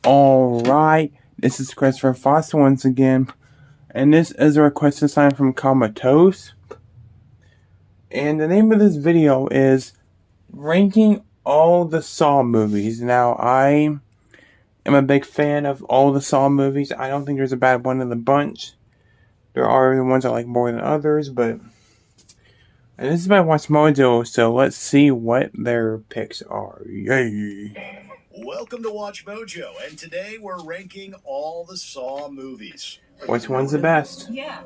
Alright, this is Christopher Foster once again, and this is a request to sign from Comatose. And the name of this video is ranking all the Saw movies. Now, I am a big fan of all the Saw movies. I don't think there's a bad one in the bunch. There are the ones I like more than others, but... And this is by WatchMojo, so let's see what their picks are. Yay! Welcome to WatchMojo, and today we're ranking all the Saw movies. Which one's the best? Yeah.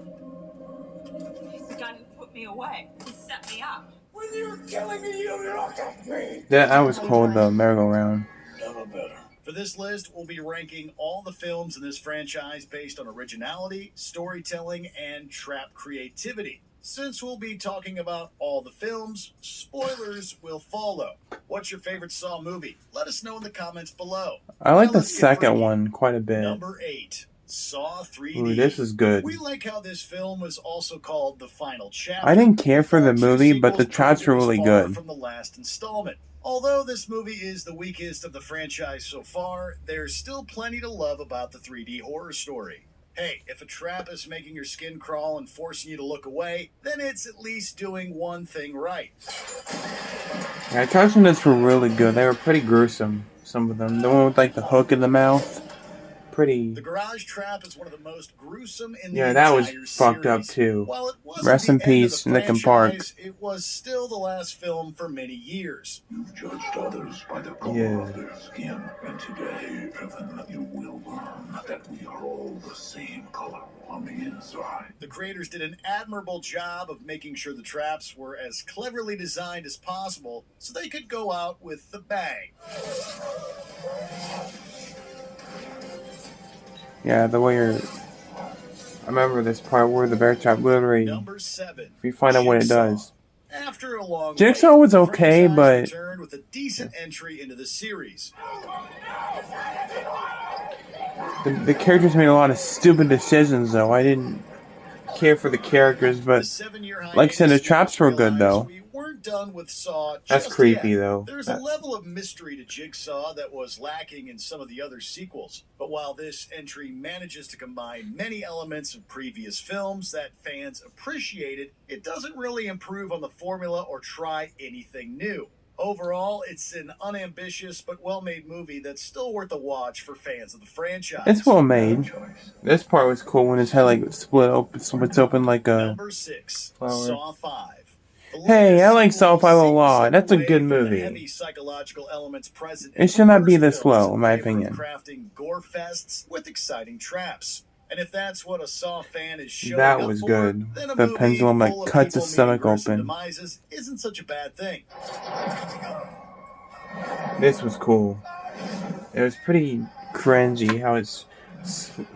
He's the guy who put me away. He set me up. When you're killing me, you look at me! That was called the merry-go-round. Never better. For this list, we'll be ranking all the films in this franchise based on originality, storytelling, and trap creativity. Since we'll be talking about all the films, spoilers will follow. What's your favorite Saw movie? Let us know in the comments below. I like the second one quite a bit. Number 8, Saw 3D. Ooh, this is good. We like how this film was also called The Final Chapter. I didn't care for the movie, but the traps were really good. From the last installment. Although this movie is the weakest of the franchise so far, there's still plenty to love about the 3D horror story. Hey, if a trap is making your skin crawl and forcing you to look away, then it's at least doing one thing right. Yeah, traps in this were really good. They were pretty gruesome, some of them. The one with like the hook in the mouth. Pretty... The garage trap is one of the most gruesome in the yeah, that was series. fucked up too. While it wasn't Rest in the end of peace, the Nick and Park. franchise, it was still the last film for many years. You've judged others by the color of their skin, and today, Evan, you will learn that we are all the same color on the inside. The creators did an admirable job of making sure the traps were as cleverly designed as possible so they could go out with the bang. Yeah, the way you're... I remember this part where the bear trap literally... Number 7. If you find out what it does. After a long Jigsaw wait, was okay, but... returned with a decent entry into the series. The characters made a lot of stupid decisions, though. I didn't care for the characters, but... like I said, the traps were good, though. We weren't done with Saw That's just creepy, yet. though. There's a level of mystery to Jigsaw that was lacking in some of the other sequels. But while this entry manages to combine many elements of previous films that fans appreciated, it doesn't really improve on the formula or try anything new. Overall, it's an unambitious but well-made movie that's still worth a watch for fans of the franchise. It's well made. This part was cool when his head like splits open like a... Number 6, flower. Saw 5. Hey, I like Saw 5 a lot. That's a good movie. Heavy psychological elements present It should not be this low, in my opinion. Crafting gore fests with exciting traps. And if that's what a Saw fan is showing That up was for, good. then a The movie pendulum like full of cuts people his stomach meeting gruesome open. Demises isn't such a bad thing. This was cool. It was pretty cringy how it's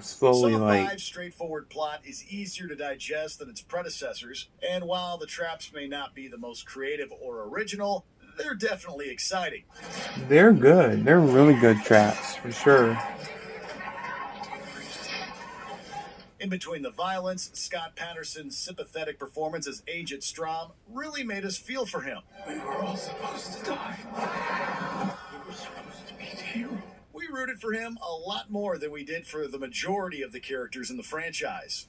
slowly Saw like... 5's straightforward plot is easier to digest than its predecessors, and while the traps may not be the most creative or original, they're definitely exciting. They're good. They're really good traps, for sure. In between the violence, Scott Patterson's sympathetic performance as Agent Strom really made us feel for him. We were all supposed to die. We were supposed to meet hero. We rooted for him a lot more than we did for the majority of the characters in the franchise.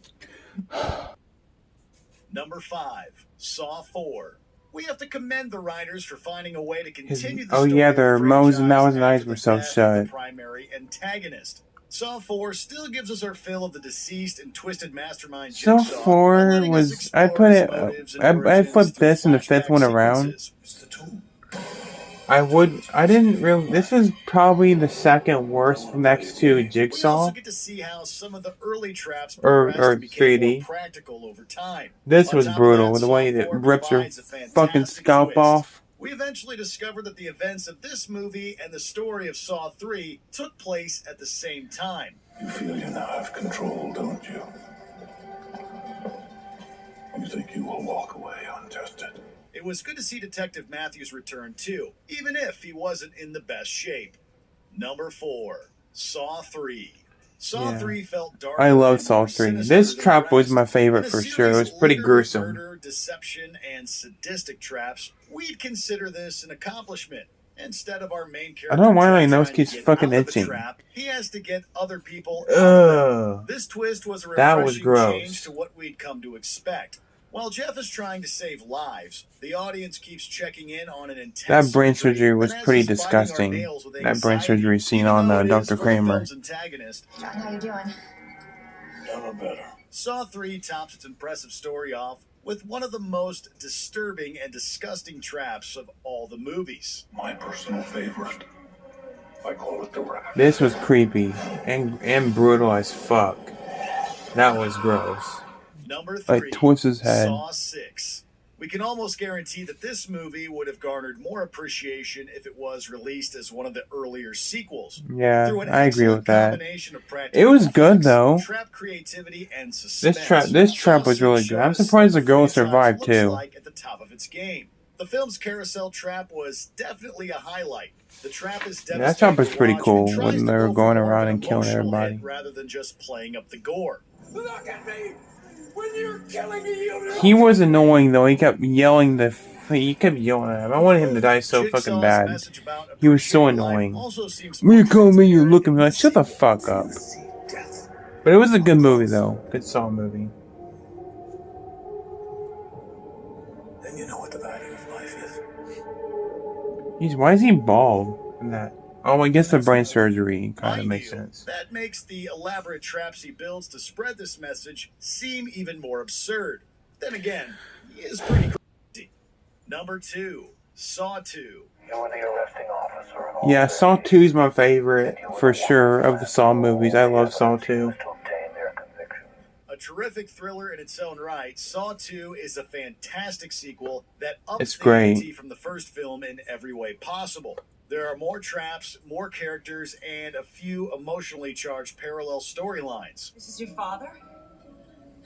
Number 5, Saw 4. We have to commend the writers for finding a way to continue the story of the their mouths and franchise eyes after were the so death of shut. the primary antagonist. Saw 4 still gives us our fill of the deceased and twisted mastermind Saw Jigsaw, 4 was... I'd put it... I'd flip this and the 5th one around. I didn't really... This is probably the second worst next to Jigsaw. We also get to see how some of the early traps or became 3D. more practical over time. This On was top of brutal. that, The way Saw that 4 rips her provides a fucking fantastic scalp twist. off. We eventually discovered that the events of this movie and the story of Saw 3 took place at the same time. You feel you now have control, don't you? You think you will walk away untested? It was good to see Detective Matthews return too, even if he wasn't in the best shape. Number 4, Saw 3. Saw 3 felt dark. I love Saw 3. This trap was my favorite for sure. It was pretty gruesome. Murder, deception, and sadistic traps. We'd consider this an accomplishment. Instead of our main character I don't know why my Jack nose trying keeps to get fucking out of the itching. trap, he has to get other people out of it. This twist was a That was refreshing gross. change to what we'd come to expect. While Jeff is trying to save lives, the audience keeps checking in on an intense That brain surgery was pretty disgusting. That brain surgery scene on Dr. Kramer. John, how you doing? Never better. Saw 3 tops its impressive story off with one of the most disturbing and disgusting traps of all the movies. My personal favorite. I call it the rat. This was creepy and brutal as fuck. That was gross. Number 3, Like twists his head. Saw 6. We can almost guarantee that this movie would have garnered more appreciation if it was released as one of the earlier sequels. Yeah, Through an I agree with excellent that. combination of practical It was good effects, though. trap creativity, and suspense, This trap Saw was really 6 good. I'm showed us surprised the what girl franchise survived looks too. like at the top of its game. The film's carousel trap was definitely a highlight. The trap is That devastating trap was to pretty watch cool and tries when to they were go for going more of around an and killing emotional everybody. hit rather than just playing up the gore. Look at me! When you're killing me, you He was annoying though. He kept yelling at him. I wanted him to die so Jigsaw's fucking bad. message about He was so appreciating life annoying. also seems When you call me, you transparent look at in me like, the shut the sequel. fuck up. But it was a good movie though. Good Saw movie. Then you know what the value of life is. Why is he bald in that? Oh, I guess the brain surgery kind of Mind makes you, sense. that makes the elaborate traps he builds to spread this message seem even more absurd. Then again, he is pretty crazy. Number 2, Saw 2. You were the arresting officer in all Yeah, this. Saw 2 is my favorite for sure of the Saw movies. I love Saw 2. To obtain their conviction. A terrific thriller in its own right, Saw 2 is a fantastic sequel that It's ups the great. ante from the first film in every way possible. There are more traps, more characters, and a few emotionally charged parallel storylines. This is your father?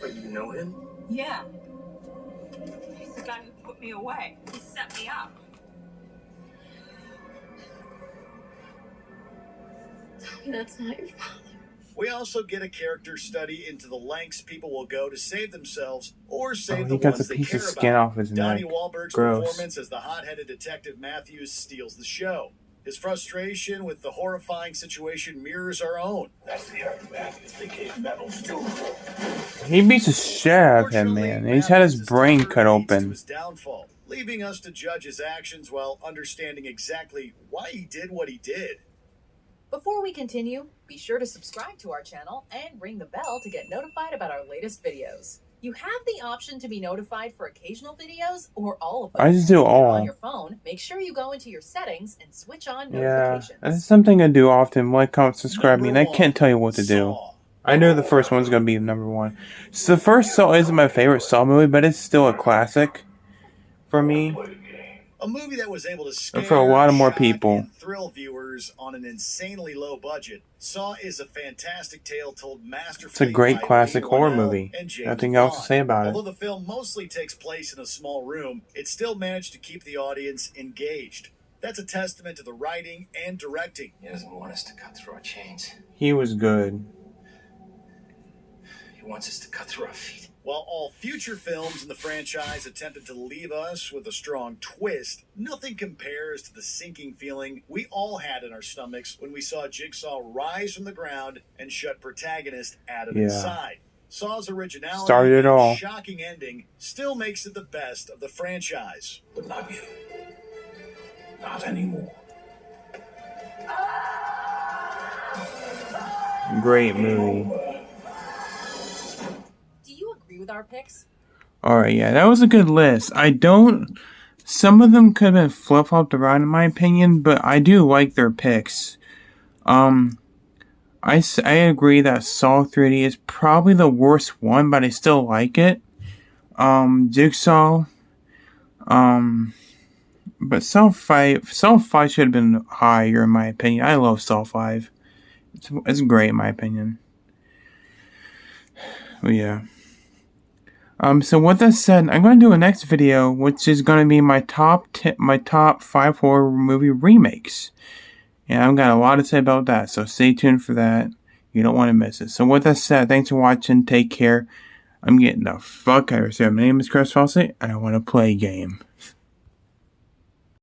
But you know him? Yeah. He's the guy who put me away. He set me up. Tell me that's not your father. We also get a character study into the lengths people will go to save themselves or save Oh, the he got ones the they piece care of skin about. off his Donnie neck. Wahlberg's Gross. performance as the hot-headed detective Matthews steals the show. His frustration with the horrifying situation mirrors our own. That's the argument. They gave medals to. He beats the shit out of him, man. And he's had his brain cut To open. his downfall, leaving us to judge his actions while understanding exactly why he did what he did. Before we continue, be sure to subscribe to our channel and ring the bell to get notified about our latest videos. You have the option to be notified for occasional videos or all of them. I just do If you're all. on your phone, make sure you go into your settings and switch on Yeah, notifications. that's something I do often. Like, comment, subscribe me, and I Number can't one, tell you what to do. Saw. I know the first one's gonna be number 1. So the first Saw isn't my favorite Saw movie, but it's still a classic for me. A movie that was able to scare, For a lot of more shock, people. and thrill viewers on an insanely low budget. Saw is a fantastic tale told masterfully. It's a great by classic Lee horror Whannell movie. and James Nothing else to Wan. say about it. Although the film mostly takes place in a small room, it still managed to keep the audience engaged. That's a testament to the writing and directing. He doesn't want us to cut through our chains. He was good. He wants us to cut through our feet. While all future films in the franchise attempted to leave us with a strong twist, nothing compares to the sinking feeling we all had in our stomachs when we saw Jigsaw rise from the ground and shut protagonist Adam Yeah. inside. Saw's originality Started it and all. shocking ending still makes it the best of the franchise. But not you. Not anymore. Great movie. Do you agree with our picks? Alright, yeah, that was a good list. Some of them could have been flip-flopped around in my opinion, but I do like their picks. I agree that Saw 3D is probably the worst one, but I still like it. Jigsaw, but Saw 5 should have been higher in my opinion. I love Saw 5. It's great in my opinion. But yeah. So with that said, I'm going to do a next video, which is going to be my top 5 horror movie remakes. And I've got a lot to say about that, so stay tuned for that. You don't want to miss it. So with that said, thanks for watching. Take care. I'm getting the fuck out of here. My name is Chris Fawcett, and I want to play a game.